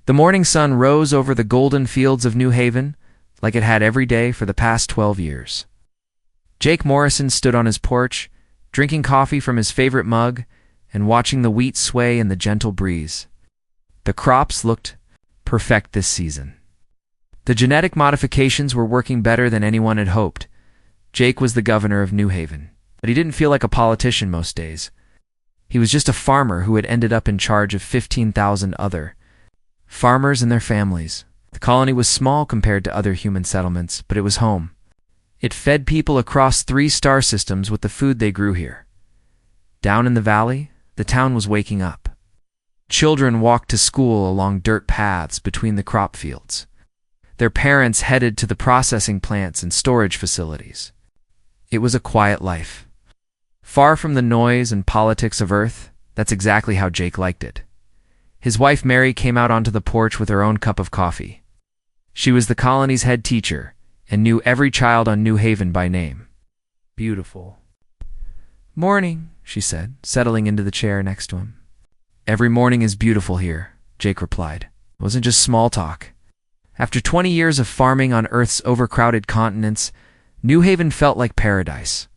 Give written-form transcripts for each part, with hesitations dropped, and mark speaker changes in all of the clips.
Speaker 1: The morning sun rose over the golden fields of New Haven, like it had every day for the past 12 years. Jake Morrison stood on his porch, drinking coffee from his favorite mug and watching the wheat sway in the gentle breeze. The crops looked perfect this season. The genetic modifications were working better than anyone had hoped. Jake was the governor of New Haven, but he didn't feel like a politician most days. He was just a farmer who had ended up in charge of 15,000 other farmers and their families. The colony was small compared to other human settlements, but it was home. It fed people across 3 star systems with the food they grew here. Down in the valley, the town was waking up. Children walked to school along dirt paths between the crop fields. Their parents headed to the processing plants and storage facilities. It was a quiet life. Far from the noise and politics of Earth, that's exactly how Jake liked it. His wife Mary came out onto the porch with her own cup of coffee. She was the colony's head teacher and knew every child on New Haven by name. Beautiful. "Morning," she said, settling into the chair next to him. "Every morning is beautiful here," Jake replied. It wasn't just small talk. After 20 years of farming on Earth's overcrowded continents, New Haven felt like paradise.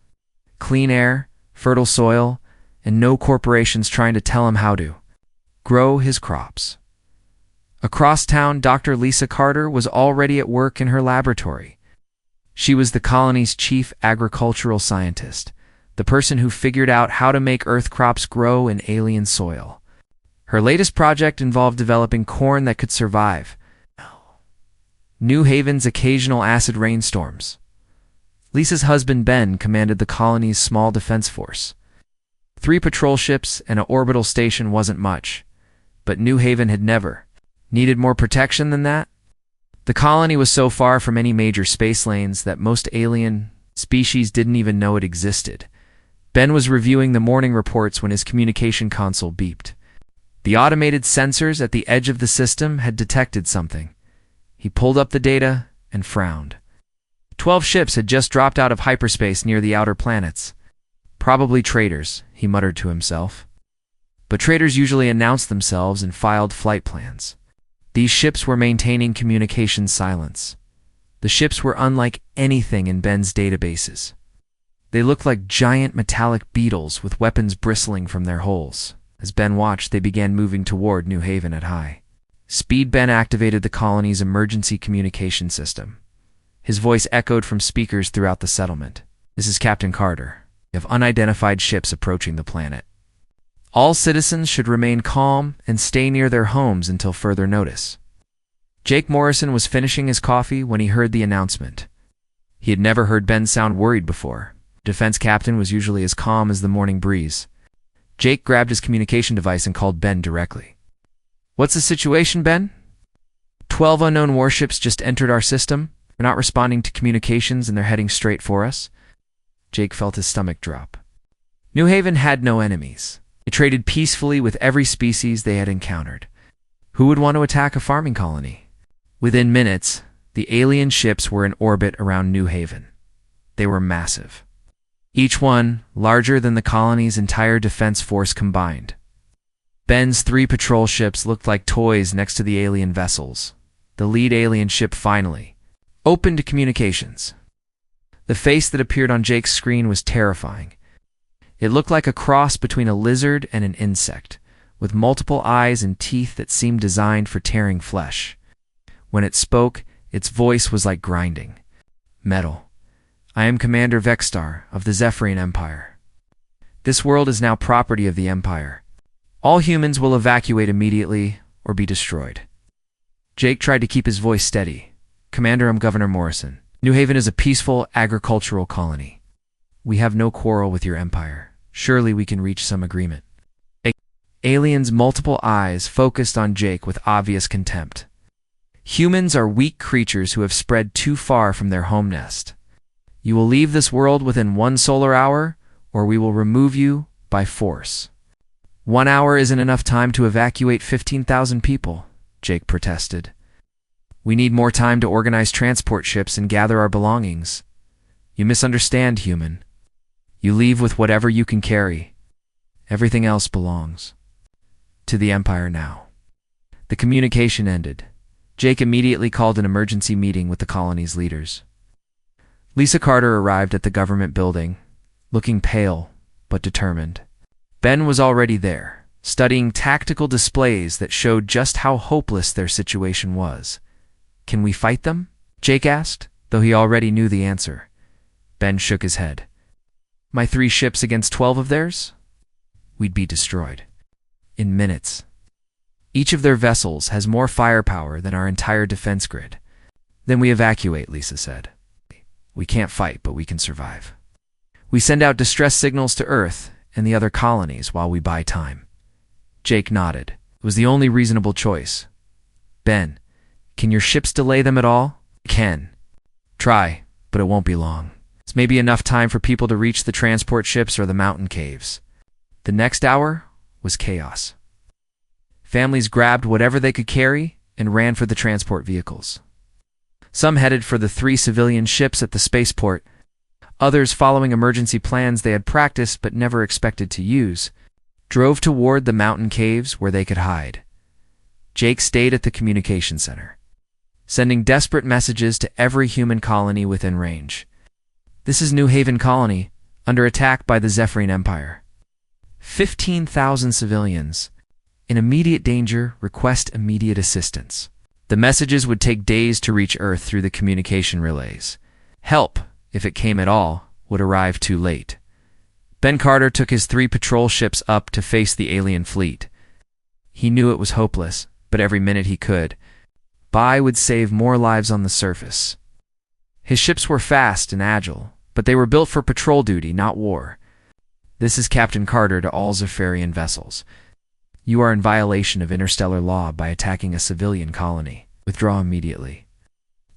Speaker 1: Clean air, fertile soil, and no corporations trying to tell him how to grow his crops. Across town, Dr. Lisa Carter was already at work in her laboratory. She was the colony's chief agricultural scientist, the person who figured out how to make Earth crops grow in alien soil. Her latest project involved developing corn that could survive New Haven's occasional acid rainstorms. Lisa's husband Ben commanded the colony's small defense force. 3 patrol ships and an orbital station wasn't much, but New Haven had never needed more protection than that. The colony was so far from any major space lanes that most alien species didn't even know it existed. Ben was reviewing the morning reports when his communication console beeped. The automated sensors at the edge of the system had detected something. He pulled up the data and frowned. 12 ships had just dropped out of hyperspace near the outer planets. Probably traders, he muttered to himself. But traders usually announced themselves and filed flight plans. These ships were maintaining communication silence. The ships were unlike anything in Ben's databases. They looked like giant metallic beetles with weapons bristling from their holes. As Ben watched, they began moving toward New Haven at high speed. Ben activated the colony's emergency communication system. His voice echoed from speakers throughout the settlement. "This is Captain Carter. We have unidentified ships approaching the planet. All citizens should remain calm and stay near their homes until further notice." Jake Morrison was finishing his coffee when he heard the announcement. He had never heard Ben sound worried before. Defense captain was usually as calm as the morning breeze. Jake grabbed his communication device and called Ben directly. "What's the situation, Ben?" 12 unknown warships just entered our system. They're not responding to communications and they're heading straight for us." Jake felt his stomach drop. New Haven had no enemies. They traded peacefully with every species they had encountered. Who would want to attack a farming colony? Within minutes, the alien ships were in orbit around New Haven. They were massive. Each one larger than the colony's entire defense force combined. Ben's 3 patrol ships looked like toys next to the alien vessels. The lead alien ship finally opened to communications. The face that appeared on Jake's screen was terrifying. It looked like a cross between a lizard and an insect, with multiple eyes and teeth that seemed designed for tearing flesh. When it spoke, its voice was like grinding metal. "I am Commander Vexstar of the Zephrian Empire. This world is now property of the Empire. All humans will evacuate immediately or be destroyed." Jake tried to keep his voice steady. "Commander, I'm Governor Morrison. New Haven is a peaceful agricultural colony. We have no quarrel with your empire. Surely we can reach some agreement." Alien's multiple eyes focused on Jake with obvious contempt. "Humans are weak creatures who have spread too far from their home nest. You will leave this world within 1 solar hour, or we will remove you by force." 1 hour isn't enough time to evacuate 15,000 people, Jake protested. "We need more time to organize transport ships and gather our belongings. You misunderstand, human. You leave with whatever you can carry. Everything else belongs to the Empire now." The communication ended. Jake immediately called an emergency meeting with the colony's leaders. Lisa Carter arrived at the government building, looking pale but determined. Ben was already there, studying tactical displays that showed just how hopeless their situation was. "Can we fight them?" Jake asked, though he already knew the answer. Ben shook his head. "My 3 ships against 12 of theirs? We'd be destroyed. In minutes. Each of their vessels has more firepower than our entire defense grid." "Then we evacuate," Lisa said. "We can't fight, but we can survive. We send out distress signals to Earth and the other colonies while we buy time." Jake nodded. It was the only reasonable choice. "Ben, can your ships delay them at all?" "Can. Try, but it won't be long. It's maybe enough time for people to reach the transport ships or the mountain caves." The next hour was chaos. Families grabbed whatever they could carry and ran for the transport vehicles. Some headed for the 3 civilian ships at the spaceport. Others, following emergency plans they had practiced but never expected to use, drove toward the mountain caves where they could hide. Jake stayed at the communication center, sending desperate messages to every human colony within range. "This is New Haven Colony, under attack by the Zephrian Empire. 15,000 civilians. In immediate danger, request immediate assistance." The messages would take days to reach Earth through the communication relays. Help, if it came at all, would arrive too late. Ben Carter took his 3 patrol ships up to face the alien fleet. He knew it was hopeless, but every minute he could buy would save more lives on the surface. His ships were fast and agile, but they were built for patrol duty, not war. "This is Captain Carter to all Zephrian vessels. You are in violation of interstellar law by attacking a civilian colony. Withdraw immediately."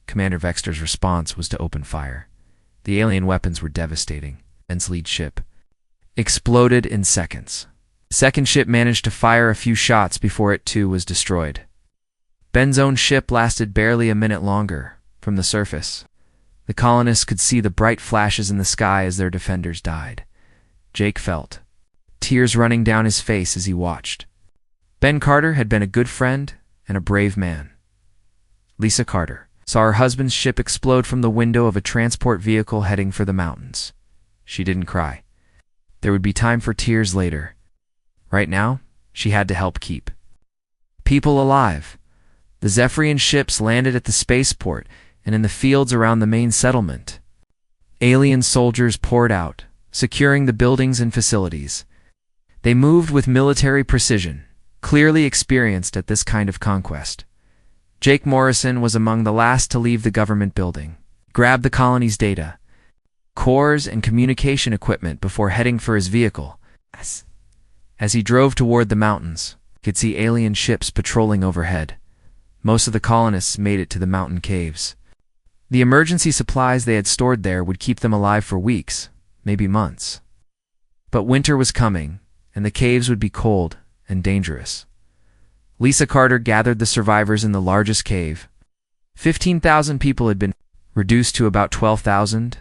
Speaker 1: Commander Vexter's response was to open fire. The alien weapons were devastating. Ben's lead ship exploded in seconds. The second ship managed to fire a few shots before it too was destroyed. Ben's own ship lasted barely a minute longer. From the surface, the colonists could see the bright flashes in the sky as their defenders died. Jake felt tears running down his face as he watched. Ben Carter had been a good friend and a brave man. Lisa Carter saw her husband's ship explode from the window of a transport vehicle heading for the mountains. She didn't cry. There would be time for tears later. Right now, she had to help keep people alive. The Zephrian ships landed at the spaceport and in the fields around the main settlement. Alien soldiers poured out, securing the buildings and facilities. They moved with military precision, clearly experienced at this kind of conquest. Jake Morrison was among the last to leave the government building, grabbed the colony's data, cores, and communication equipment before heading for his vehicle. As he drove toward the mountains, he could see alien ships patrolling overhead. Most of the colonists made it to the mountain caves. The emergency supplies they had stored there would keep them alive for weeks, maybe months. But winter was coming, and the caves would be cold and dangerous. Lisa Carter gathered the survivors in the largest cave. 15,000 people had been reduced to about 12,000.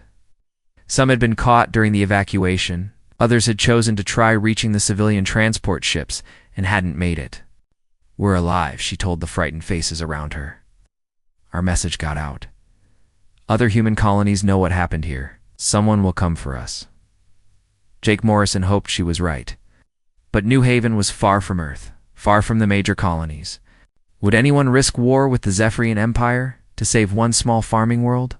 Speaker 1: Some had been caught during the evacuation. Others had chosen to try reaching the civilian transport ships and hadn't made it. "We're alive," she told the frightened faces around her. "Our message got out. Other human colonies know what happened here. Someone will come for us." Jake Morrison hoped she was right. But New Haven was far from Earth, far from the major colonies. Would anyone risk war with the Zephrian Empire to save one small farming world?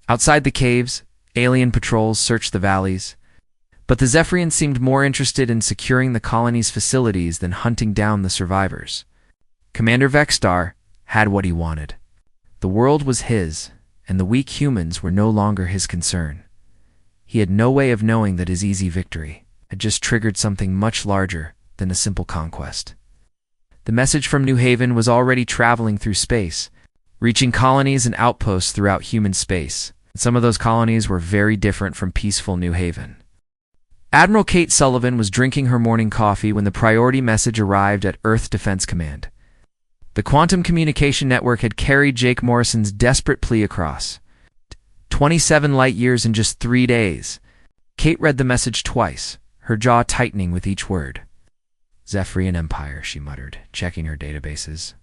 Speaker 1: Outside the caves, alien patrols searched the valleys. But the Zephrians seemed more interested in securing the colony's facilities than hunting down the survivors. Commander Vextar had what he wanted. The world was his, and the weak humans were no longer his concern. He had no way of knowing that his easy victory had just triggered something much larger than a simple conquest. The message from New Haven was already traveling through space, reaching colonies and outposts throughout human space. Some of those colonies were very different from peaceful New Haven. Admiral Kate Sullivan was drinking her morning coffee when the priority message arrived at Earth Defense Command. The quantum communication network had carried Jake Morrison's desperate plea across. 27 light years in just 3 days. Kate read the message twice, her jaw tightening with each word. Zephrian Empire, she muttered, checking her databases.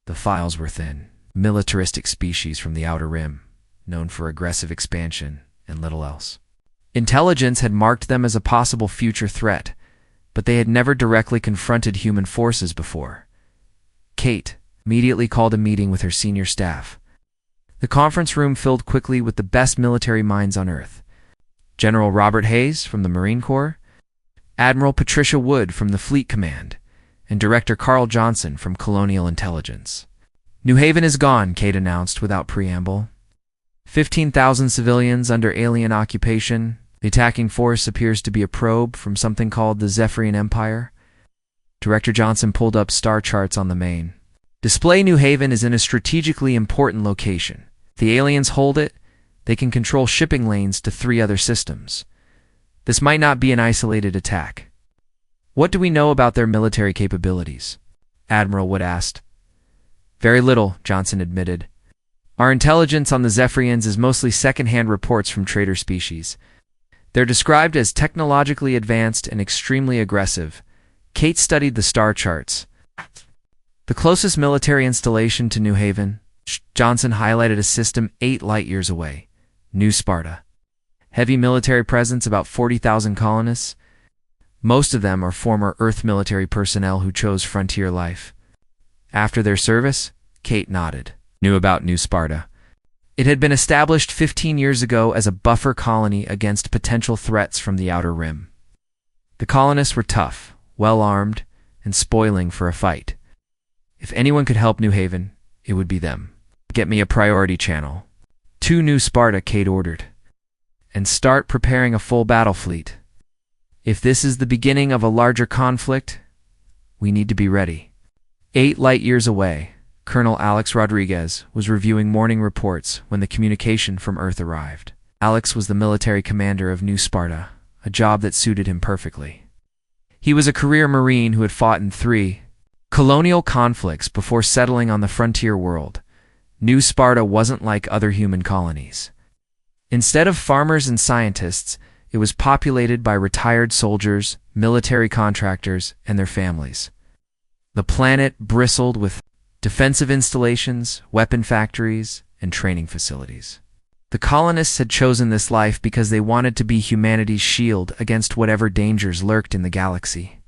Speaker 1: The files were thin. Militaristic species from the Outer Rim, known for aggressive expansion and little else. Intelligence had marked them as a possible future threat, but they had never directly confronted human forces before. Kate immediately called a meeting with her senior staff. The conference room filled quickly with the best military minds on Earth. General Robert Hayes from the Marine Corps, Admiral Patricia Wood from the Fleet Command, and Director Carl Johnson from Colonial Intelligence. New Haven is gone, Kate announced without preamble. 15,000 civilians under alien occupation. The attacking force appears to be a probe from something called the Zephrian Empire. Director Johnson pulled up star charts on the main. Display New Haven is in a strategically important location. If the aliens hold it, they can control shipping lanes to 3 other systems. This might not be an isolated attack. What do we know about their military capabilities? Admiral Wood asked. Very little, Johnson admitted. Our intelligence on the Zephrians is mostly second-hand reports from trader species. They're described as technologically advanced and extremely aggressive. Kate studied the star charts. The closest military installation to New Haven, Johnson highlighted a system 8 light-years away, New Sparta. Heavy military presence, about 40,000 colonists. Most of them are former Earth military personnel who chose frontier life. After their service, Kate nodded, knew about New Sparta. It had been established 15 years ago as a buffer colony against potential threats from the Outer Rim. The colonists were tough, well-armed, and spoiling for a fight. If anyone could help New Haven, it would be them. Get me a priority channel. 2 New Sparta, Kate ordered. And start preparing a full battle fleet. If this is the beginning of a larger conflict, we need to be ready. 8 light-years away, Colonel Alex Rodriguez was reviewing morning reports when the communication from Earth arrived. Alex was the military commander of New Sparta, a job that suited him perfectly. He was a career Marine who had fought in 3 colonial conflicts before settling on the frontier world. New Sparta wasn't like other human colonies. Instead of farmers and scientists, it was populated by retired soldiers, military contractors, and their families. The planet bristled with defensive installations, weapon factories, and training facilities. The colonists had chosen this life because they wanted to be humanity's shield against whatever dangers lurked in the galaxy.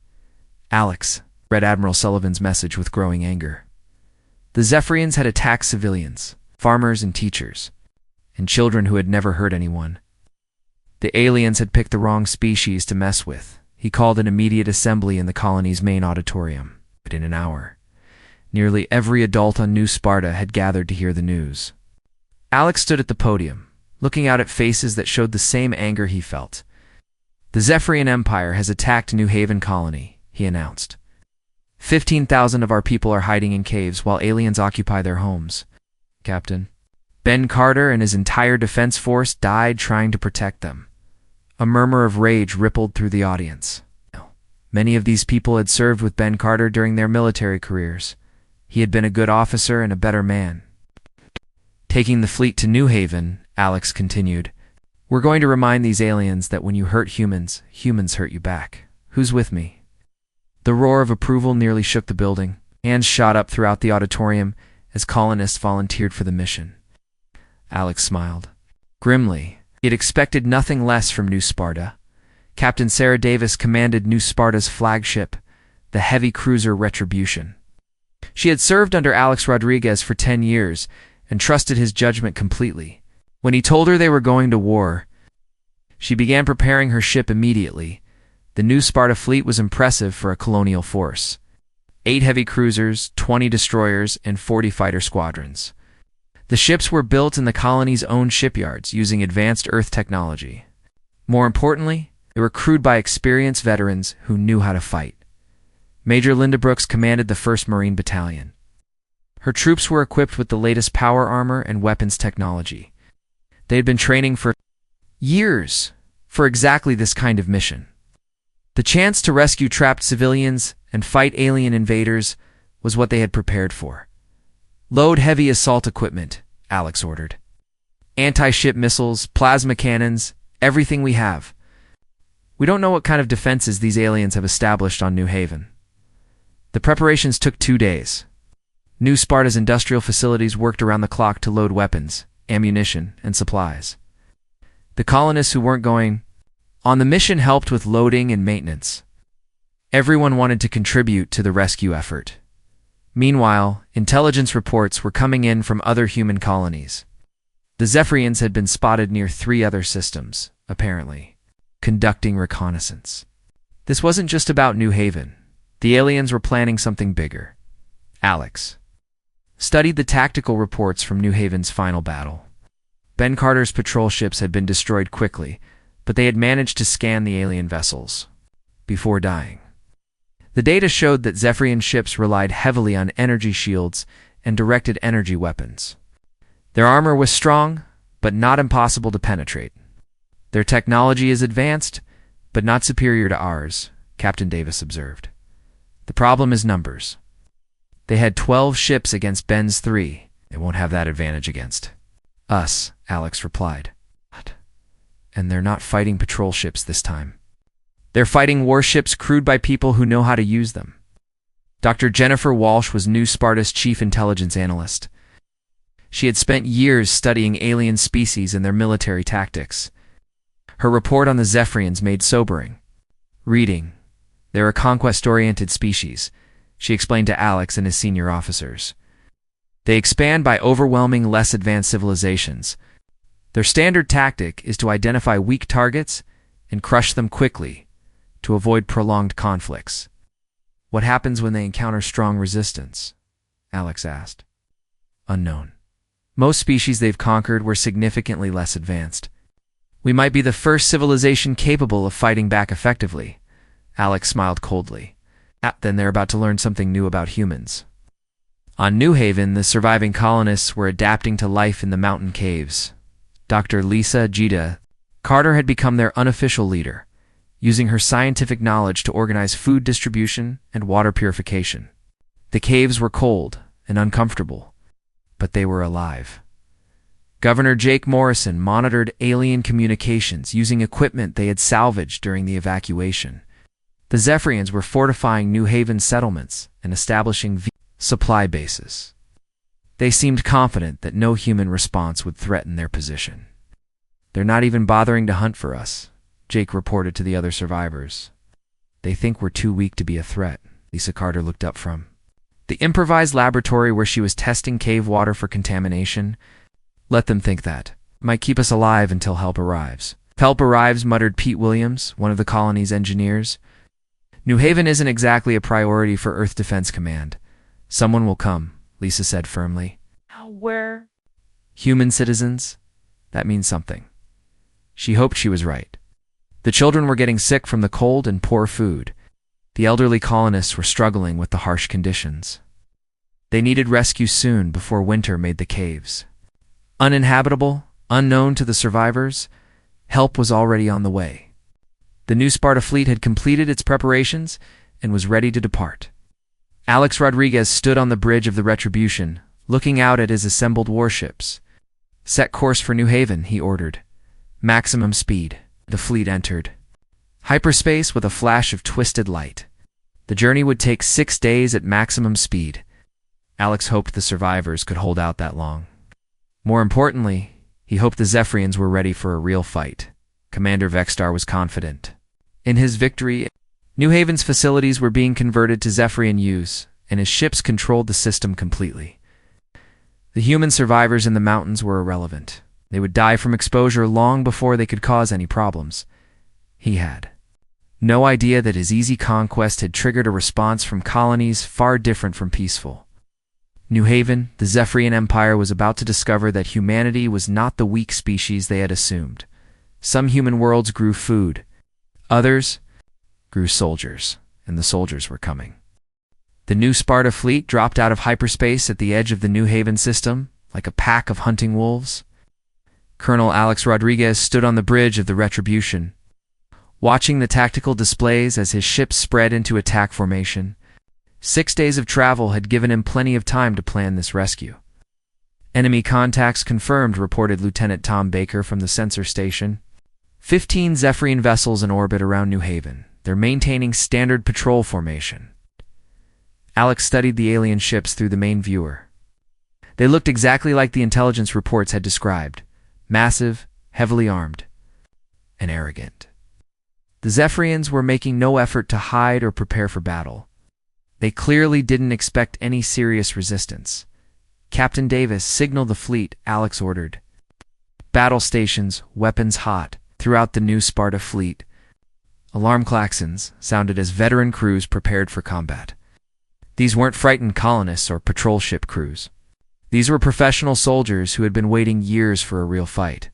Speaker 1: Alex read Admiral Sullivan's message with growing anger. The Zephrians had attacked civilians, farmers and teachers, and children who had never hurt anyone. The aliens had picked the wrong species to mess with. He called an immediate assembly in the colony's main auditorium. But in an hour, nearly every adult on New Sparta had gathered to hear the news. Alex stood at the podium, looking out at faces that showed the same anger he felt. The Zephrian Empire has attacked New Haven Colony, he announced. 15,000 of our people are hiding in caves while aliens occupy their homes. Captain Ben Carter and his entire defense force died trying to protect them. A murmur of rage rippled through the audience. Many of these people had served with Ben Carter during their military careers. He had been a good officer and a better man. Taking the fleet to New Haven, Alex continued, we're going to remind these aliens that when you hurt humans, humans hurt you back. Who's with me? The roar of approval nearly shook the building. Hands shot up throughout the auditorium as colonists volunteered for the mission. Alex smiled. Grimly, he had expected nothing less from New Sparta. Captain Sarah Davis commanded New Sparta's flagship, the heavy cruiser Retribution. She had served under Alex Rodriguez for 10 years and trusted his judgment completely. When he told her they were going to war, she began preparing her ship immediately. The New Sparta fleet was impressive for a colonial force. 8 heavy cruisers, 20 destroyers, and 40 fighter squadrons. The ships were built in the colony's own shipyards using advanced Earth technology. More importantly, they were crewed by experienced veterans who knew how to fight. Major Linda Brooks commanded the 1st Marine Battalion. Her troops were equipped with the latest power armor and weapons technology. They had been training for years for exactly this kind of mission. The chance to rescue trapped civilians and fight alien invaders was what they had prepared for. Load heavy assault equipment, Alex ordered. Anti-ship missiles, plasma cannons, everything we have. We don't know what kind of defenses these aliens have established on New Haven. The preparations took 2 days. New Sparta's industrial facilities worked around the clock to load weapons, ammunition, and supplies. The colonists who weren't going on the mission helped with loading and maintenance. Everyone wanted to contribute to the rescue effort. Meanwhile, intelligence reports were coming in from other human colonies. The Zephrians had been spotted near 3 other systems, apparently, conducting reconnaissance. This wasn't just about New Haven. The aliens were planning something bigger. Alex studied the tactical reports from New Haven's final battle. Ben Carter's patrol ships had been destroyed quickly, but they had managed to scan the alien vessels before dying. The data showed that Zephrian ships relied heavily on energy shields and directed energy weapons. Their armor was strong, but not impossible to penetrate. Their technology is advanced, but not superior to ours, Captain Davis observed. The problem is numbers. They had 12 ships against Ben's 3. They won't have that advantage against us, Alex replied. And they're not fighting patrol ships this time. They're fighting warships crewed by people who know how to use them. Dr. Jennifer Walsh was New Sparta's chief intelligence analyst. She had spent years studying alien species and their military tactics. Her report on the Zephrians made sobering reading. They're a conquest-oriented species, she explained to Alex and his senior officers. They expand by overwhelming less advanced civilizations. Their standard tactic is to identify weak targets and crush them quickly to avoid prolonged conflicts. What happens when they encounter strong resistance? Alex asked. Unknown. Most species they've conquered were significantly less advanced. We might be the first civilization capable of fighting back effectively. Alex smiled coldly. Then they're about to learn something new about humans. On New Haven, the surviving colonists were adapting to life in the mountain caves. Dr. Lisa Gita Carter had become their unofficial leader, using her scientific knowledge to organize food distribution and water purification. The caves were cold and uncomfortable, but they were alive. Governor Jake Morrison monitored alien communications using equipment they had salvaged during the evacuation. The Zephrians were fortifying New Haven settlements and establishing supply bases. They seemed confident that no human response would threaten their position. They're not even bothering to hunt for us, Jake reported to the other survivors. They think we're too weak to be a threat, Lisa Carter looked up from the improvised laboratory where she was testing cave water for contamination. Let them think that. It might keep us alive until help arrives. If help arrives, muttered Pete Williams, one of the colony's engineers. New Haven isn't exactly a priority for Earth Defense Command. Someone will come, Lisa said firmly.
Speaker 2: Where?
Speaker 1: Human citizens? That means something. She hoped she was right. The children were getting sick from the cold and poor food. The elderly colonists were struggling with the harsh conditions. They needed rescue soon before winter made the caves uninhabitable, unknown to the survivors. Help was already on the way. The New Sparta fleet had completed its preparations and was ready to depart. Alex Rodriguez stood on the bridge of the Retribution, looking out at his assembled warships. Set course for New Haven, he ordered. Maximum speed. The fleet entered hyperspace with a flash of twisted light. The journey would take 6 days at maximum speed. Alex hoped the survivors could hold out that long. More importantly, he hoped the Zephrians were ready for a real fight. Commander Vexstar was confident. In his victory, New Haven's facilities were being converted to Zephrian use, and his ships controlled the system completely. The human survivors in the mountains were irrelevant. They would die from exposure long before they could cause any problems. He had no idea that his easy conquest had triggered a response from colonies far different from peaceful. New Haven, the Zephrian Empire, was about to discover that humanity was not the weak species they had assumed. Some human worlds grew food. Others grew soldiers, and the soldiers were coming. The New Sparta fleet dropped out of hyperspace at the edge of the New Haven system, like a pack of hunting wolves. Colonel Alex Rodriguez stood on the bridge of the Retribution, watching the tactical displays as his ships spread into attack formation. 6 days of travel had given him plenty of time to plan this rescue. Enemy contacts confirmed, reported Lieutenant Tom Baker from the sensor station. 15 Zephrian vessels in orbit around New Haven. They're maintaining standard patrol formation. Alex studied the alien ships through the main viewer. They looked exactly like the intelligence reports had described: massive, heavily armed, and arrogant. The Zephrians were making no effort to hide or prepare for battle. They clearly didn't expect any serious resistance. "Captain Davis, signal the fleet," Alex ordered. Battle stations, weapons hot, throughout the new Sparta fleet. Alarm klaxons sounded as veteran crews prepared for combat. These weren't frightened colonists or patrol ship crews. These were professional soldiers who had been waiting years for a real fight.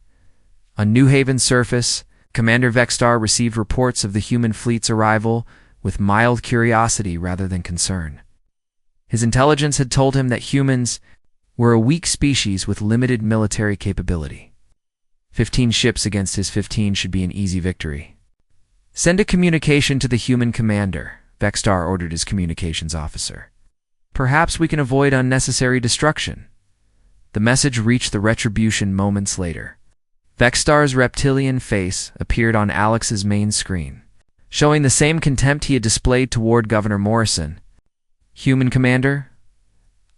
Speaker 1: On New Haven's surface, Commander Vexstar received reports of the human fleet's arrival with mild curiosity rather than concern. His intelligence had told him that humans were a weak species with limited military capability. 15 ships against his 15 should be an easy victory. "Send a communication to the human commander," Vexstar ordered his communications officer. "Perhaps we can avoid unnecessary destruction." The message reached the Retribution moments later. Vexstar's reptilian face appeared on Alex's main screen, showing the same contempt he had displayed toward Governor Morrison. "Human commander,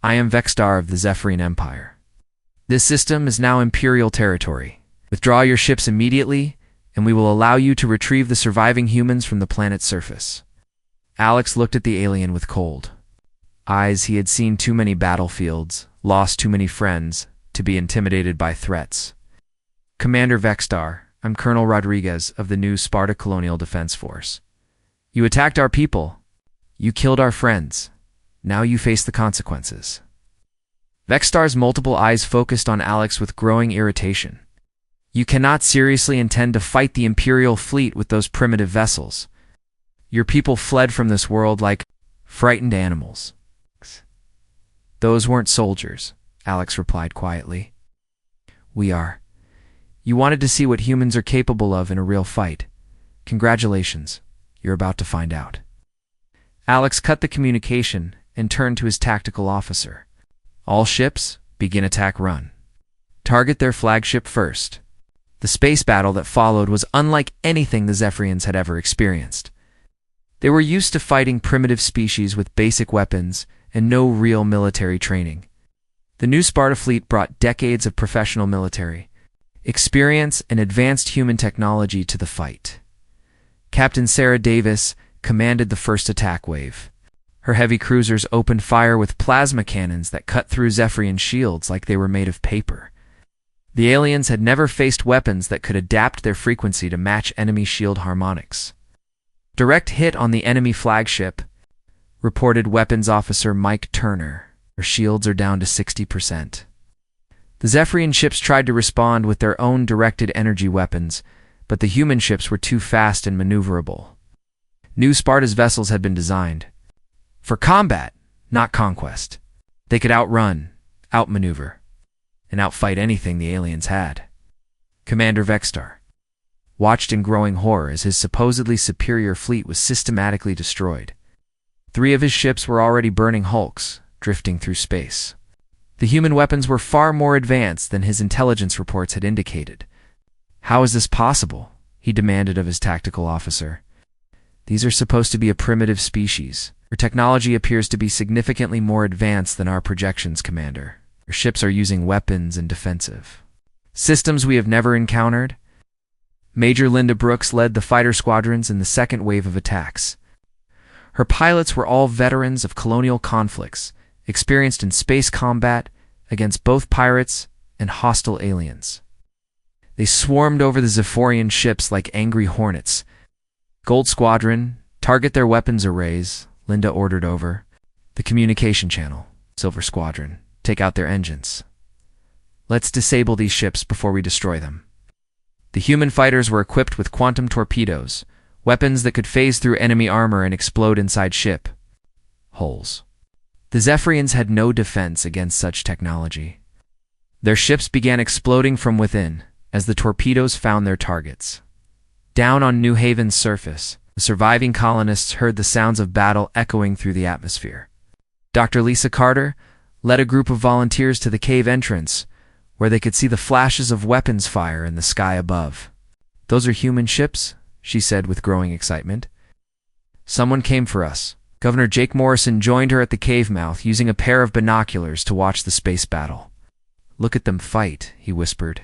Speaker 1: I am Vexstar of the Zephrian Empire. This system is now Imperial territory. Withdraw your ships immediately, and we will allow you to retrieve the surviving humans from the planet's surface." Alex looked at the alien with cold eyes. He had seen too many battlefields, lost too many friends, to be intimidated by threats. "Commander Vexstar, I'm Colonel Rodriguez of the new Sparta Colonial Defense Force. You attacked our people. You killed our friends. Now you face the consequences." Vexstar's multiple eyes focused on Alex with growing irritation. "You cannot seriously intend to fight the Imperial fleet with those primitive vessels. Your people fled from this world like frightened animals." "Those weren't soldiers," Alex replied quietly. "We are. You wanted to see what humans are capable of in a real fight. Congratulations, you're about to find out." Alex cut the communication and turned to his tactical officer. "All ships, begin attack run. Target their flagship first." The space battle that followed was unlike anything the Zephrians had ever experienced. They were used to fighting primitive species with basic weapons and no real military training. The new Sparta fleet brought decades of professional military experience and advanced human technology to the fight. Captain Sarah Davis commanded the first attack wave. Her heavy cruisers opened fire with plasma cannons that cut through Zephrian shields like they were made of paper. The aliens had never faced weapons that could adapt their frequency to match enemy shield harmonics. "Direct hit on the enemy flagship," reported Weapons Officer Mike Turner. "Their shields are down to 60%. The Zephrian ships tried to respond with their own directed energy weapons, but the human ships were too fast and maneuverable. New Sparta's vessels had been designed for combat, not conquest. They could outrun, outmaneuver, and outfight anything the aliens had. Commander Vexstar watched in growing horror as his supposedly superior fleet was systematically destroyed. 3 of his ships were already burning hulks, drifting through space. The human weapons were far more advanced than his intelligence reports had indicated. "How is this possible?" he demanded of his tactical officer. "These are supposed to be a primitive species. Your technology appears to be significantly more advanced than our projections, Commander. Your ships are using weapons and defensive systems we have never encountered." Major Linda Brooks led the fighter squadrons in the second wave of attacks. Her pilots were all veterans of colonial conflicts, experienced in space combat against both pirates and hostile aliens. They swarmed over the Zephrian ships like angry hornets. "Gold Squadron, target their weapons arrays," Linda ordered over the communication channel. "Silver Squadron, take out their engines. Let's disable these ships before we destroy them." The human fighters were equipped with quantum torpedoes, weapons that could phase through enemy armor and explode inside ship hulls. The Zephrians had no defense against such technology. Their ships began exploding from within as the torpedoes found their targets. Down on New Haven's surface, the surviving colonists heard the sounds of battle echoing through the atmosphere. Dr. Lisa Carter led a group of volunteers to the cave entrance, where they could see the flashes of weapons fire in the sky above. "Those are human ships," she said with growing excitement. "Someone came for us. Governor Jake Morrison joined her at the cave mouth, using a pair of binoculars to watch the space battle. "Look at them fight," he whispered.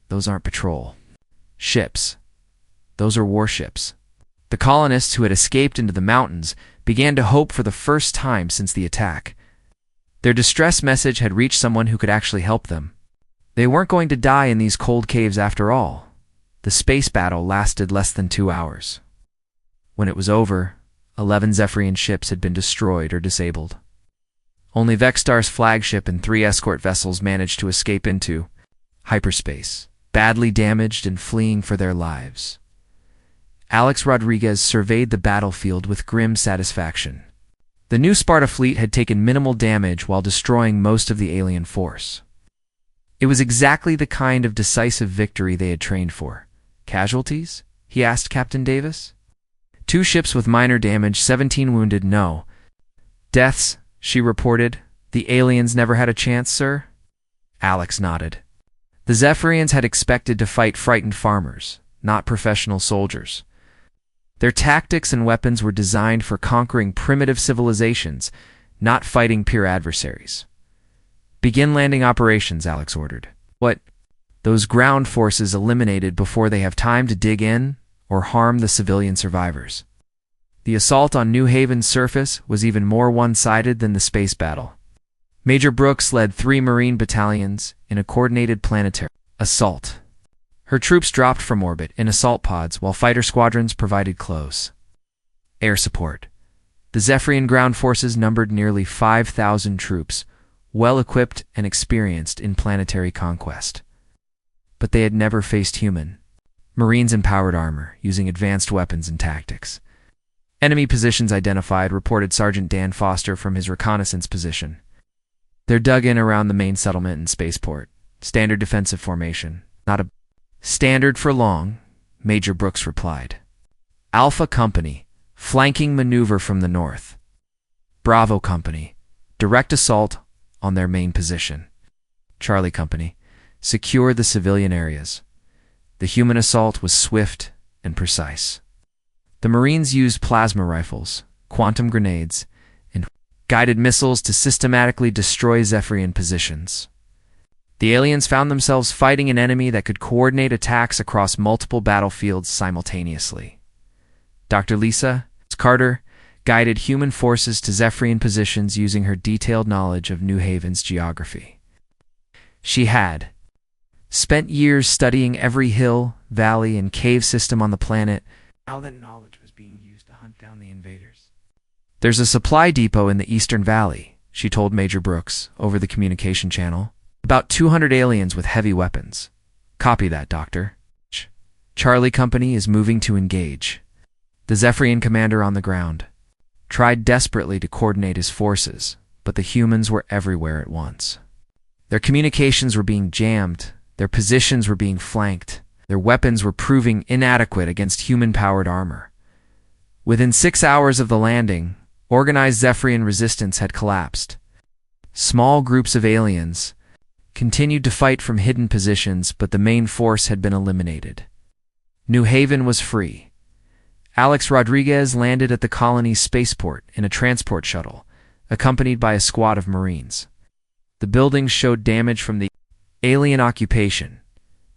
Speaker 1: "Those aren't patrol ships. Those are warships." The colonists who had escaped into the mountains began to hope for the first time since the attack. Their distress message had reached someone who could actually help them. They weren't going to die in these cold caves after all. The space battle lasted less than 2 hours. When it was over, 11 Zephrian ships had been destroyed or disabled. Only Vexstar's flagship and 3 escort vessels managed to escape into hyperspace, badly damaged and fleeing for their lives. Alex Rodriguez surveyed the battlefield with grim satisfaction. The new Sparta fleet had taken minimal damage while destroying most of the alien force. It was exactly the kind of decisive victory they had trained for. "Casualties?" he asked Captain Davis. "2 ships with minor damage, 17 wounded, no. Deaths," she reported. "The aliens never had a chance, sir?" Alex nodded. The Zephrians had expected to fight frightened farmers, not professional soldiers. Their tactics and weapons were designed for conquering primitive civilizations, not fighting peer adversaries. "Begin landing operations," Alex ordered. "What? Those ground forces eliminated before they have time to dig in or harm the civilian survivors." The assault on New Haven's surface was even more one-sided than the space battle. Major Brooks led 3 Marine battalions in a coordinated planetary assault. Her troops dropped from orbit in assault pods while fighter squadrons provided close air support. The Zephrian ground forces numbered nearly 5,000 troops, well-equipped and experienced in planetary conquest. But they had never faced human Marines in powered armor, using advanced weapons and tactics. "Enemy positions identified," reported Sergeant Dan Foster from his reconnaissance position. "They're dug in around the main settlement and spaceport. Standard defensive formation. Not a standard for long," Major Brooks replied. "Alpha Company, flanking maneuver from the north. Bravo Company, direct assault on their main position. Charlie Company, secure the civilian areas." The human assault was swift and precise. The Marines used plasma rifles, quantum grenades, and guided missiles to systematically destroy Zephrian positions. The aliens found themselves fighting an enemy that could coordinate attacks across multiple battlefields simultaneously. Dr. Lisa Carter guided human forces to Zephrian positions using her detailed knowledge of New Haven's geography. She had spent years studying every hill, valley, and cave system on the planet. Now that knowledge was being used to hunt down the invaders. "There's a supply depot in the Eastern Valley," she told Major Brooks over the communication channel. "About 200 aliens with heavy weapons." "Copy that, Doctor." Charlie Company is moving to engage." The Zephrian commander on the ground tried desperately to coordinate his forces, but the humans were everywhere at once. Their communications were being jammed, their positions were being flanked, their weapons were proving inadequate against human-powered armor. Within 6 hours of the landing, organized Zephrian resistance had collapsed. Small groups of aliens continued to fight from hidden positions, but the main force had been eliminated. New Haven was free. Alex Rodriguez landed at the colony's spaceport in a transport shuttle, accompanied by a squad of Marines. The buildings showed damage from the alien occupation,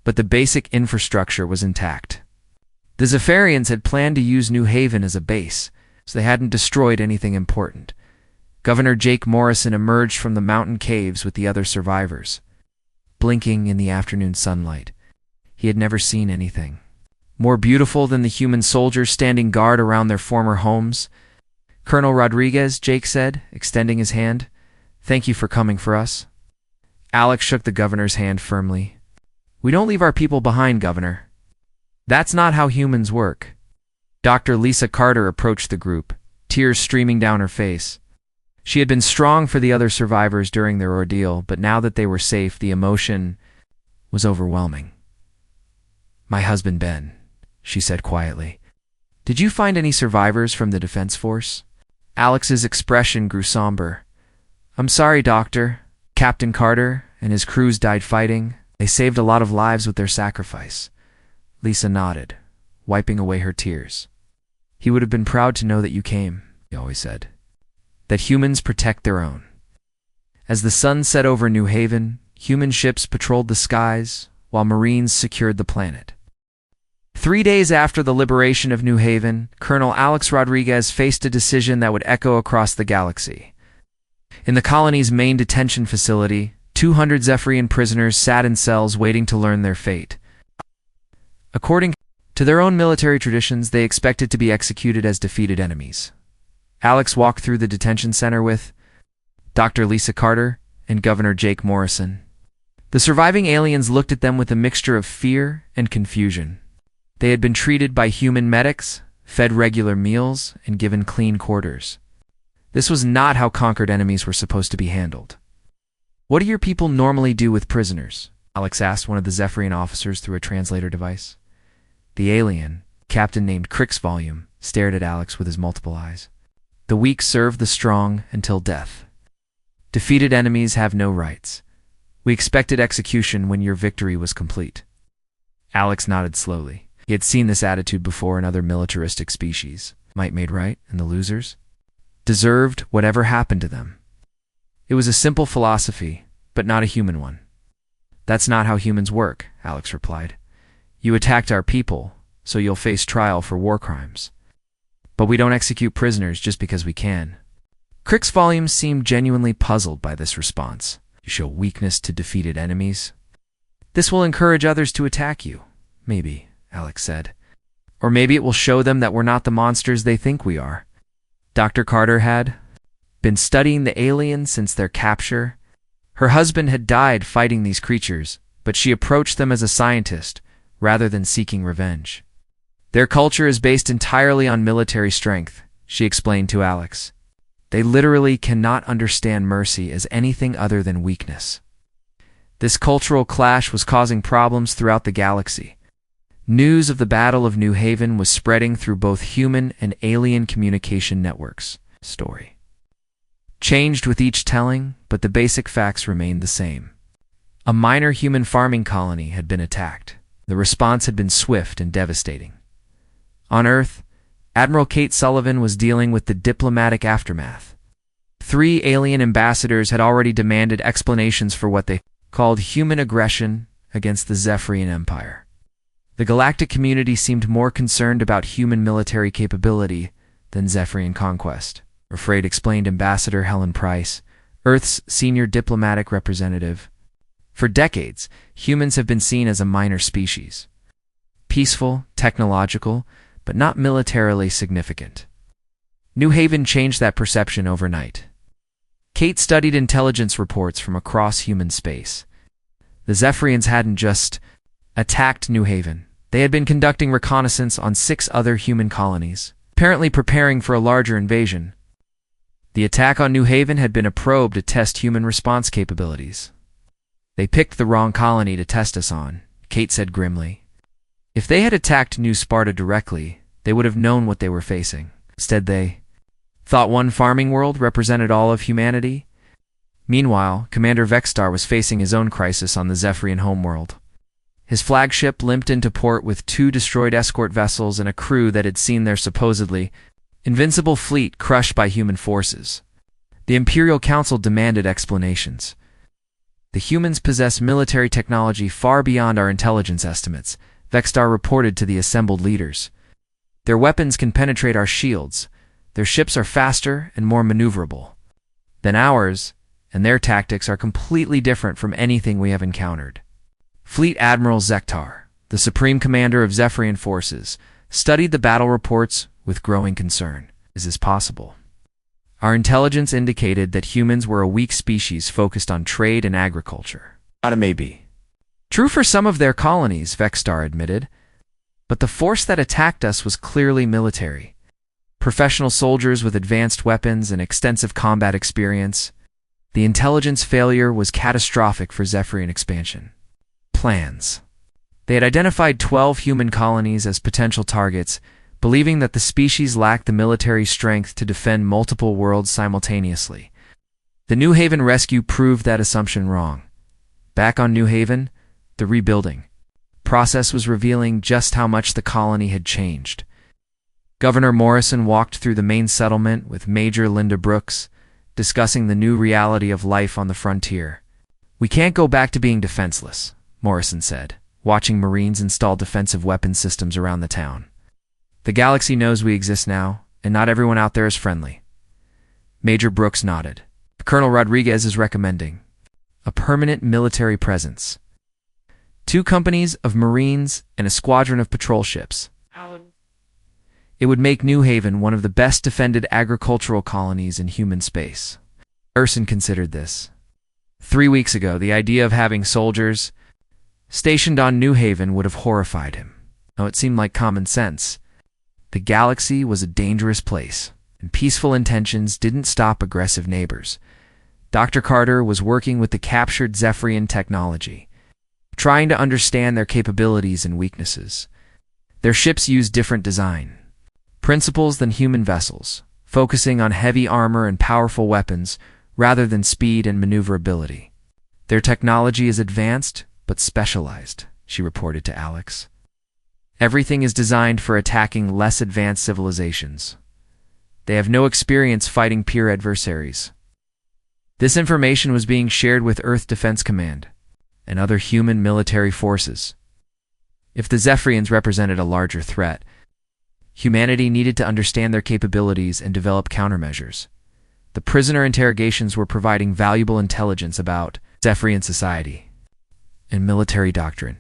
Speaker 1: but the basic infrastructure was intact. The Zephrians had planned to use New Haven as a base, so they hadn't destroyed anything important. Governor Jake Morrison emerged from the mountain caves with the other survivors, blinking in the afternoon sunlight. He had never seen anything more beautiful than the human soldiers standing guard around their former homes. "Colonel Rodriguez," Jake said, extending his hand. "Thank you for coming for us." Alex shook the governor's hand firmly. "We don't leave our people behind, Governor. That's not how humans work." Dr. Lisa Carter approached the group, tears streaming down her face. She had been strong for the other survivors during their ordeal, but now that they were safe, the emotion was overwhelming. "My husband Ben," she said quietly. "Did you find any survivors from the Defense Force?" Alex's expression grew somber. "I'm sorry, Doctor. Captain Carter and his crews died fighting. They saved a lot of lives with their sacrifice." Lisa nodded, wiping away her tears. "He would have been proud to know that you came. he always said. That humans protect their own. As the sun set over New Haven, human ships patrolled the skies, while Marines secured the planet. 3 days after the liberation of New Haven, Colonel Alex Rodriguez faced a decision that would echo across the galaxy. In the colony's main detention facility, 200 Zephrian prisoners sat in cells waiting to learn their fate. According to their own military traditions, they expected to be executed as defeated enemies. Alex walked through the detention center with Dr. Lisa Carter and Governor Jake Morrison. The surviving aliens looked at them with a mixture of fear and confusion. They had been treated by human medics, fed regular meals, and given clean quarters. This was not how conquered enemies were supposed to be handled. "What do your people normally do with prisoners?" Alex asked one of the Zephrian officers through a translator device. The alien, captain named Crixvolume, stared at Alex with his multiple eyes. "The weak serve the strong until death. Defeated enemies have no rights. We expected execution when your victory was complete." Alex nodded slowly. He had seen this attitude before in other militaristic species. Might made right, and the losers deserved whatever happened to them. It was a simple philosophy, but not a human one. "That's not how humans work," Alex replied. "You attacked our people, so you'll face trial for war crimes. But we don't execute prisoners just because we can." Crixvolume seemed genuinely puzzled by this response. "You show weakness to defeated enemies? This will encourage others to attack you." "Maybe," Alex said. "Or maybe it will show them that we're not the monsters they think we are." Dr. Carter had been studying the aliens since their capture. Her husband had died fighting these creatures, but she approached them as a scientist rather than seeking revenge. "Their culture is based entirely on military strength," she explained to Alex. "They literally cannot understand mercy as anything other than weakness." This cultural clash was causing problems throughout the galaxy. News of the Battle of New Haven was spreading through both human and alien communication networks. Story changed with each telling, but the basic facts remained the same. A minor human farming colony had been attacked. The response had been swift and devastating. On Earth, Admiral Kate Sullivan was dealing with the diplomatic aftermath. 3 alien ambassadors had already demanded explanations for what they called human aggression against the Zephrian Empire. The galactic community seemed more concerned about human military capability than Zephrian conquest. Afraid, explained Ambassador Helen Price, Earth's senior diplomatic representative. For decades, humans have been seen as a minor species. Peaceful, technological, but not militarily significant. New Haven changed that perception overnight. Kate studied intelligence reports from across human space. The Zephrians hadn't just attacked New Haven. They had been conducting reconnaissance on 6 other human colonies, apparently preparing for a larger invasion. The attack on New Haven had been a probe to test human response capabilities. "They picked the wrong colony to test us on," Kate said grimly. "If they had attacked New Sparta directly, they would have known what they were facing. Instead, they thought one farming world represented all of humanity." Meanwhile, Commander Vexstar was facing his own crisis on the Zephrian homeworld. His flagship limped into port with 2 destroyed escort vessels and a crew that had seen their supposedly invincible fleet crushed by human forces. The Imperial Council demanded explanations. "The humans possess military technology far beyond our intelligence estimates," Vexstar reported to the assembled leaders. "Their weapons can penetrate our shields. Their ships are faster and more maneuverable than ours, and their tactics are completely different from anything we have encountered." Fleet Admiral Zektar, the supreme commander of Zephrian forces, studied the battle reports with growing concern. "Is this possible? Our intelligence indicated that humans were a weak species focused on trade and agriculture." "It may be true for some of their colonies," Vexstar admitted, "but the force that attacked us was clearly military. Professional soldiers with advanced weapons and extensive combat experience. The intelligence failure was catastrophic for Zephrian expansion plans. They had identified 12 human colonies as potential targets, believing that the species lacked the military strength to defend multiple worlds simultaneously. The New Haven rescue proved that assumption wrong. Back on New Haven, the rebuilding process was revealing just how much the colony had changed. Governor Morrison walked through the main settlement with Major Linda Brooks, discussing the new reality of life on the frontier. "We can't go back to being defenseless," Morrison said, watching Marines install defensive weapon systems around the town. "The galaxy knows we exist now, and not everyone out there is friendly." Major Brooks nodded. "Colonel Rodriguez is recommending a permanent military presence. 2 companies of Marines and a squadron of patrol ships. It would make New Haven one of the best defended agricultural colonies in human space." Urson considered this. 3 weeks ago, the idea of having soldiers stationed on New Haven would have horrified him. Now it seemed like common sense. The galaxy was a dangerous place, and peaceful intentions didn't stop aggressive neighbors. Dr. Carter was working with the captured Zephrian technology, trying to understand their capabilities and weaknesses. Their ships used different design principles than human vessels, focusing on heavy armor and powerful weapons rather than speed and maneuverability. "Their technology is advanced but specialized," she reported to Alex. "Everything is designed for attacking less advanced civilizations. They have no experience fighting peer adversaries." This information was being shared with Earth Defense Command and other human military forces. If the Zephrians represented a larger threat, humanity needed to understand their capabilities and develop countermeasures. The prisoner interrogations were providing valuable intelligence about Zephrian society and military doctrine.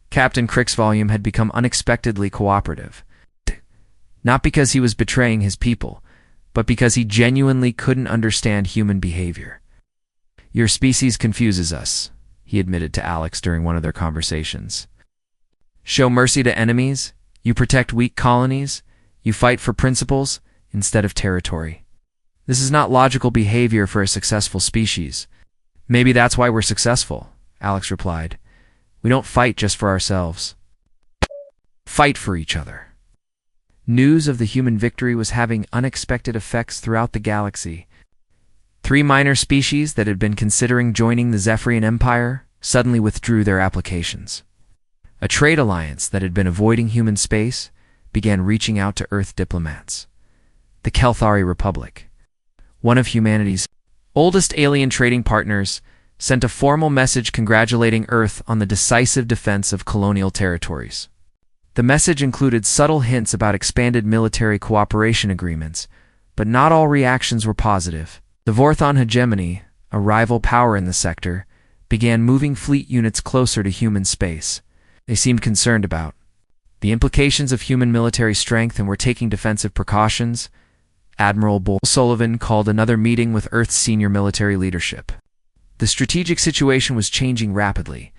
Speaker 1: Captain Crick's volume had become unexpectedly cooperative, not because he was betraying his people, but because he genuinely couldn't understand human behavior. "Your species confuses us," he admitted to Alex during one of their conversations. "Show mercy to enemies, you protect weak colonies, you fight for principles instead of territory. This is not logical behavior for a successful species." "Maybe that's why we're successful," Alex replied. "We don't fight just for ourselves. Fight for each other." News of the human victory was having unexpected effects throughout the galaxy. 3 minor species that had been considering joining the Zephrian Empire suddenly withdrew their applications. A trade alliance that had been avoiding human space began reaching out to Earth diplomats. The Kelthari Republic, one of humanity's oldest alien trading partners, sent a formal message congratulating Earth on the decisive defense of colonial territories. The message included subtle hints about expanded military cooperation agreements, but not all reactions were positive. The Vorthon hegemony, a rival power in the sector, began moving fleet units closer to human space. They seemed concerned about the implications of human military strength and were taking defensive precautions. Admiral Bull Sullivan called another meeting with Earth's senior military leadership. The strategic situation was changing rapidly,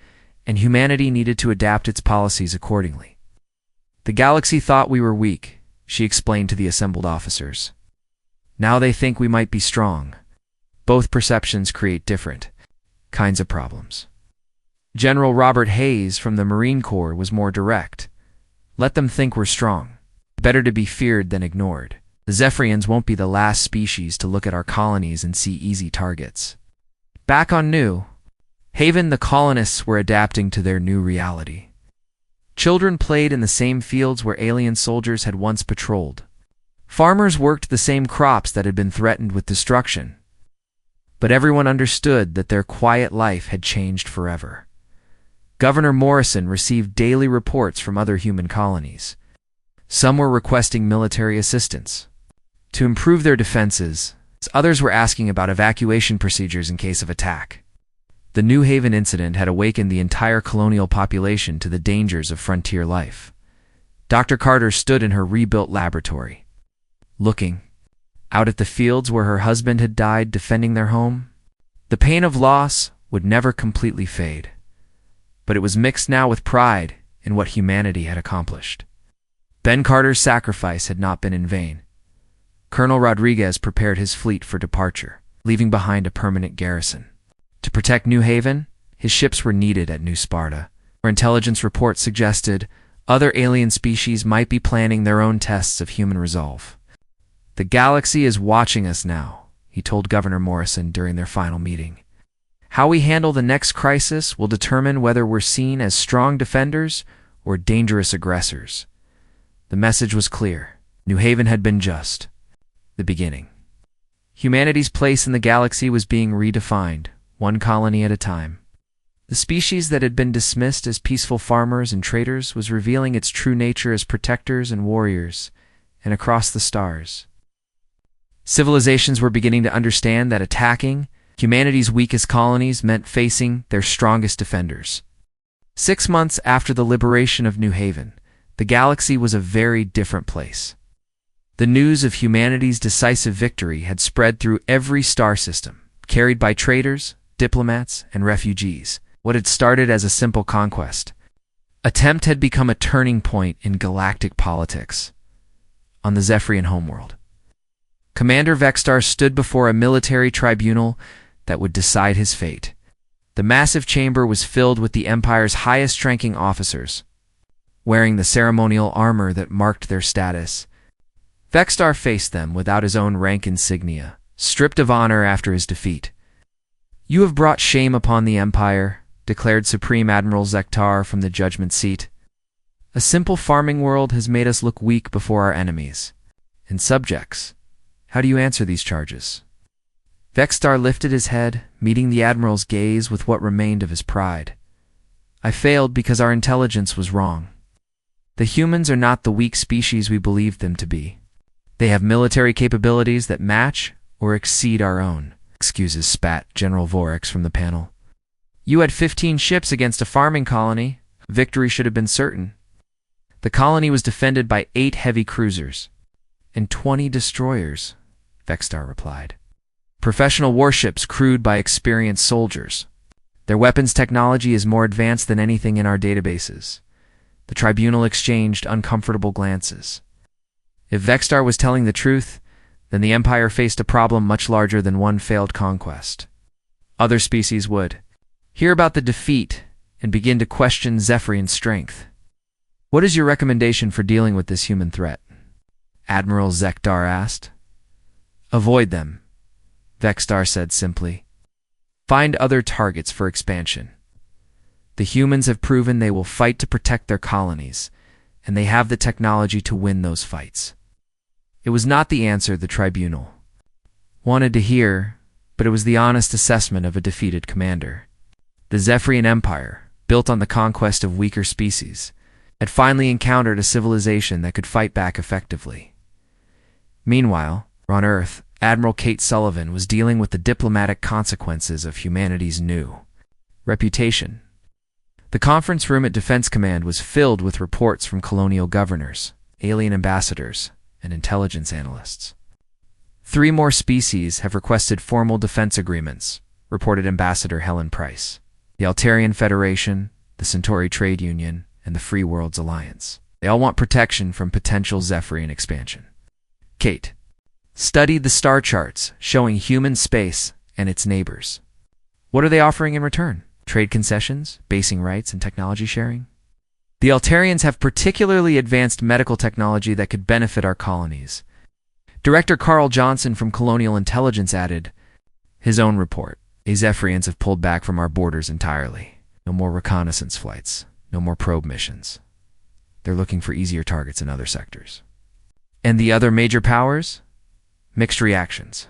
Speaker 1: and humanity needed to adapt its policies accordingly. "The galaxy thought we were weak," she explained to the assembled officers. "Now they think we might be strong. Both perceptions create different kinds of problems." General Robert Hayes from the Marine Corps was more direct. "Let them think we're strong. Better to be feared than ignored. The Zephrians won't be the last species to look at our colonies and see easy targets." Back on New Haven, the colonists were adapting to their new reality. Children played in the same fields where alien soldiers had once patrolled. Farmers worked the same crops that had been threatened with destruction. But everyone understood that their quiet life had changed forever. Governor Morrison received daily reports from other human colonies. Some were requesting military assistance to improve their defenses. Others were asking about evacuation procedures in case of attack. The New Haven incident had awakened the entire colonial population to the dangers of frontier life. Dr. Carter stood in her rebuilt laboratory, looking out at the fields where her husband had died defending their home. The pain of loss would never completely fade, but it was mixed now with pride in what humanity had accomplished. Ben Carter's sacrifice had not been in vain. Colonel Rodriguez prepared his fleet for departure, leaving behind a permanent garrison. To protect New Haven, his ships were needed at New Sparta, where intelligence reports suggested other alien species might be planning their own tests of human resolve. "The galaxy is watching us now," he told Governor Morrison during their final meeting. "How we handle the next crisis will determine whether we're seen as strong defenders or dangerous aggressors." The message was clear. New Haven had been just the beginning. Humanity's place in the galaxy was being redefined, one colony at a time. The species that had been dismissed as peaceful farmers and traders was revealing its true nature as protectors and warriors, and across the stars. Civilizations were beginning to understand that attacking humanity's weakest colonies meant facing their strongest defenders. 6 months after the liberation of New Haven, the galaxy was a very different place. The news of humanity's decisive victory had spread through every star system, carried by traders, diplomats, and refugees. What had started as a simple conquest attempt had become a turning point in galactic politics. On the Zephrian homeworld, Commander Vexstar stood before a military tribunal that would decide his fate. The massive chamber was filled with the Empire's highest-ranking officers, wearing the ceremonial armor that marked their status. Vexstar faced them without his own rank insignia, stripped of honor after his defeat. "You have brought shame upon the Empire," declared Supreme Admiral Zektar from the judgment seat. "A simple farming world has made us look weak before our enemies and subjects. How do you answer these charges?" Vexstar lifted his head, meeting the Admiral's gaze with what remained of his pride. "I failed because our intelligence was wrong. The humans are not the weak species we believed them to be. They have military capabilities that match or exceed our own." "Excuses," spat General Vorex from the panel. "You had 15 ships against a farming colony. Victory should have been certain." "The colony was defended by 8 heavy cruisers and 20 destroyers," Vexstar replied. "Professional warships crewed by experienced soldiers. Their weapons technology is more advanced than anything in our databases." The tribunal exchanged uncomfortable glances. If Vexstar was telling the truth, then the Empire faced a problem much larger than one failed conquest. Other species would hear about the defeat and begin to question Zephrian's strength. "What is your recommendation for dealing with this human threat?" Admiral Zektar asked. "Avoid them," Vexstar said simply. "Find other targets for expansion. The humans have proven they will fight to protect their colonies, and they have the technology to win those fights." It was not the answer the tribunal wanted to hear, but it was the honest assessment of a defeated commander. The Zephrian Empire, built on the conquest of weaker species, had finally encountered a civilization that could fight back effectively. Meanwhile, on Earth, Admiral Kate Sullivan was dealing with the diplomatic consequences of humanity's new reputation. The conference room at Defense Command was filled with reports from colonial governors, alien ambassadors, and intelligence analysts. 3 more species have requested formal defense agreements, reported Ambassador Helen Price. The Altarian Federation, the Centauri Trade Union, and the Free Worlds Alliance. They all want protection from potential Zephrian expansion. Kate studied the star charts showing human space and its neighbors. What are they offering in return? Trade concessions, basing rights, and technology sharing? The Altarians have particularly advanced medical technology that could benefit our colonies. Director Carl Johnson from Colonial Intelligence added his own report. "The Zephrians have pulled back from our borders entirely. No more reconnaissance flights, no more probe missions. They're looking for easier targets in other sectors." And the other major powers? Mixed reactions.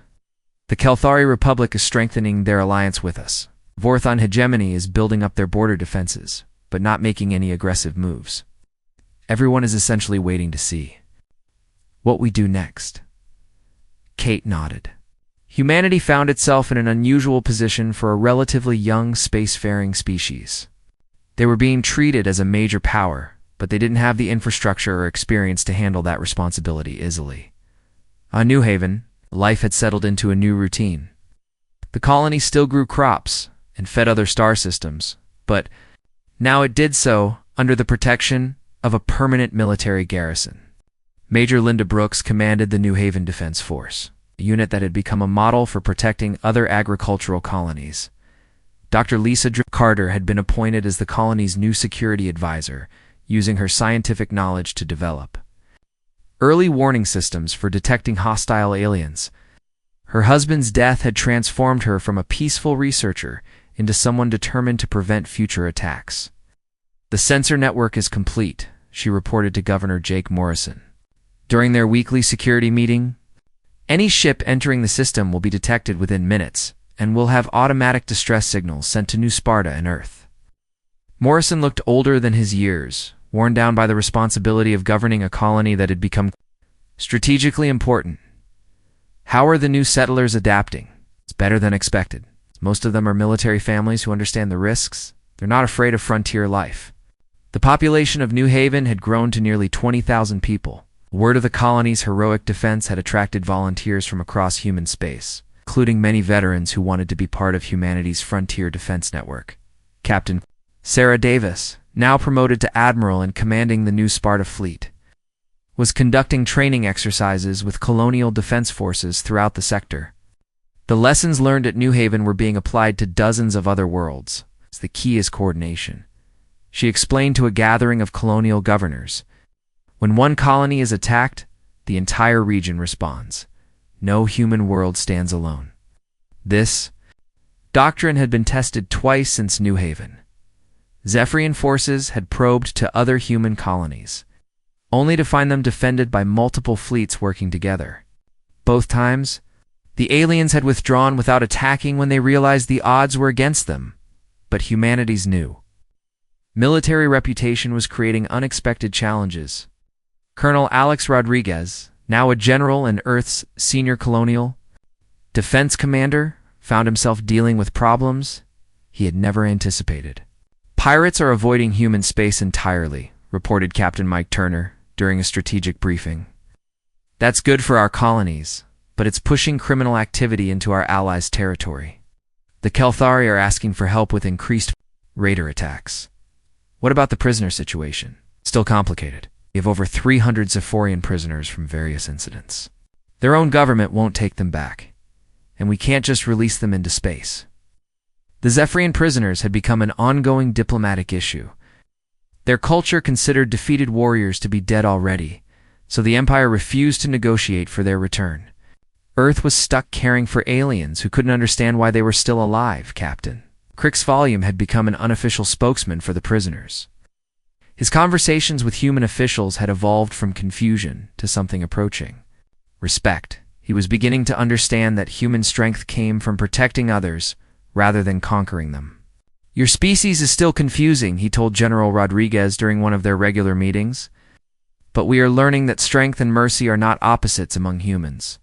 Speaker 1: The Kelthari Republic is strengthening their alliance with us. Vorthon hegemony is building up their border defenses, but not making any aggressive moves. Everyone is essentially waiting to see what we do next. Kate nodded. Humanity found itself in an unusual position for a relatively young spacefaring species. They were being treated as a major power, but they didn't have the infrastructure or experience to handle that responsibility easily. On New Haven, life had settled into a new routine. The colony still grew crops and fed other star systems, but now it did so under the protection of a permanent military garrison. Major Linda Brooks commanded the New Haven Defense Force, a unit that had become a model for protecting other agricultural colonies. Dr. Lisa Carter had been appointed as the colony's new security advisor, using her scientific knowledge to develop early warning systems for detecting hostile aliens. Her husband's death had transformed her from a peaceful researcher into someone determined to prevent future attacks. "The sensor network is complete," she reported to Governor Jake Morrison. During their weekly security meeting, any ship entering the system will be detected within minutes and will have automatic distress signals sent to New Sparta and Earth. Morrison looked older than his years, worn down by the responsibility of governing a colony that had become strategically important. How are the new settlers adapting? It's better than expected. Most of them are military families who understand the risks. They're not afraid of frontier life. The population of New Haven had grown to nearly 20,000 people. Word of the colony's heroic defense had attracted volunteers from across human space, including many veterans who wanted to be part of humanity's frontier defense network. Captain Sarah Davis, now promoted to admiral and commanding the New Sparta fleet, was conducting training exercises with colonial defense forces throughout the sector. The lessons learned at New Haven were being applied to dozens of other worlds. The key is coordination. She explained to a gathering of colonial governors, when one colony is attacked, the entire region responds. No human world stands alone. This doctrine had been tested twice since New Haven. Zephrian forces had probed to other human colonies, only to find them defended by multiple fleets working together. Both times, the aliens had withdrawn without attacking when they realized the odds were against them. But humanity's new military reputation was creating unexpected challenges. Colonel Alex Rodriguez, now a general and Earth's senior colonial defense commander, found himself dealing with problems he had never anticipated. Pirates are avoiding human space entirely, reported Captain Mike Turner during a strategic briefing. That's good for our colonies, but it's pushing criminal activity into our allies' territory. The Kelthari are asking for help with increased raider attacks. What about the prisoner situation? Still complicated. We have over 300 Zephrian prisoners from various incidents. Their own government won't take them back, and we can't just release them into space. The Zephrian prisoners had become an ongoing diplomatic issue. Their culture considered defeated warriors to be dead already, so the Empire refused to negotiate for their return. Earth was stuck caring for aliens who couldn't understand why they were still alive, Captain. Crick's Volume had become an unofficial spokesman for the prisoners. His conversations with human officials had evolved from confusion to something approaching respect. He was beginning to understand that human strength came from protecting others rather than conquering them. Your species is still confusing, he told General Rodriguez during one of their regular meetings. But we are learning that strength and mercy are not opposites among humans.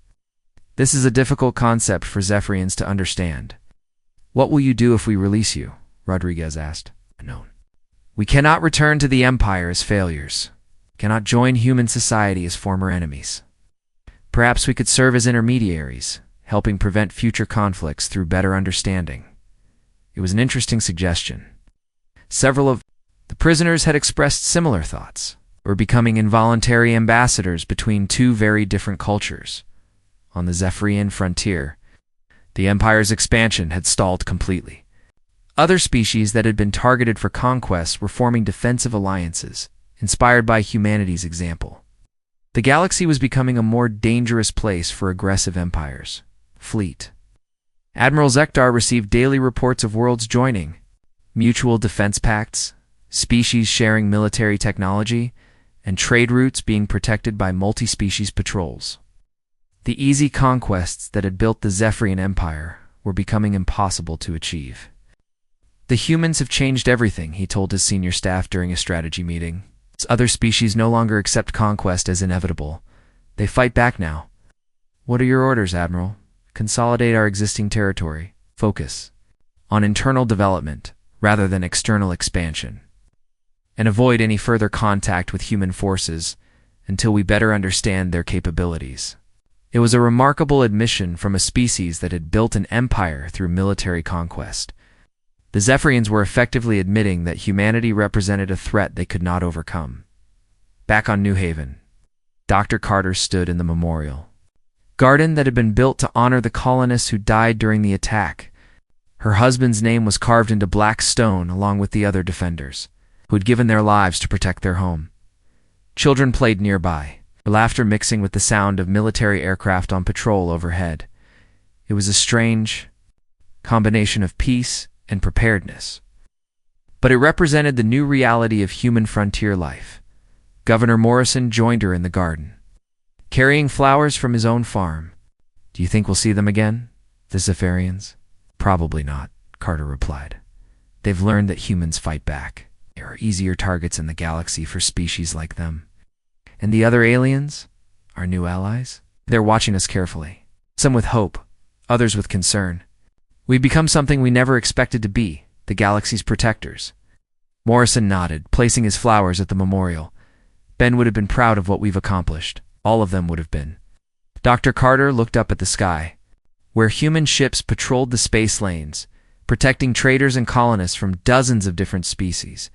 Speaker 1: This is a difficult concept for Zephrians to understand. What will you do if we release you? Rodriguez asked. Unknown. We cannot return to the Empire as failures. We cannot join human society as former enemies. Perhaps we could serve as intermediaries, helping prevent future conflicts through better understanding. It was an interesting suggestion. Several of the prisoners had expressed similar thoughts, or becoming involuntary ambassadors between two very different cultures. On the Zephrian frontier, the Empire's expansion had stalled completely. Other species that had been targeted for conquest were forming defensive alliances, inspired by humanity's example. The galaxy was becoming a more dangerous place for aggressive empires. Fleet. Admiral Zekdar received daily reports of worlds joining, mutual defense pacts, species sharing military technology, and trade routes being protected by multi-species patrols. The easy conquests that had built the Zephrian Empire were becoming impossible to achieve. The humans have changed everything, he told his senior staff during a strategy meeting. Other species no longer accept conquest as inevitable. They fight back now. What are your orders, Admiral? Consolidate our existing territory. Focus on internal development rather than external expansion. And avoid any further contact with human forces until we better understand their capabilities. It was a remarkable admission from a species that had built an empire through military conquest. The Zephrians were effectively admitting that humanity represented a threat they could not overcome. Back on New Haven, Dr. Carter stood in the memorial garden that had been built to honor the colonists who died during the attack. Her husband's name was carved into black stone along with the other defenders, who had given their lives to protect their home. Children played nearby, their laughter mixing with the sound of military aircraft on patrol overhead. It was a strange combination of peace and preparedness. But it represented the new reality of human frontier life. Governor Morrison joined her in the garden. carrying flowers from his own farm. Do you think we'll see them again, the Zephrians? Probably not, Carter replied. They've learned that humans fight back. There are easier targets in the galaxy for species like them. And the other aliens? Our new allies? They're watching us carefully. Some with hope, others with concern. We've become something we never expected to be, the galaxy's protectors. Morrison nodded, placing his flowers at the memorial. Ben would have been proud of what we've accomplished. All of them would have been. Dr. Carter looked up at the sky, where human ships patrolled the space lanes, protecting traders and colonists from dozens of different species.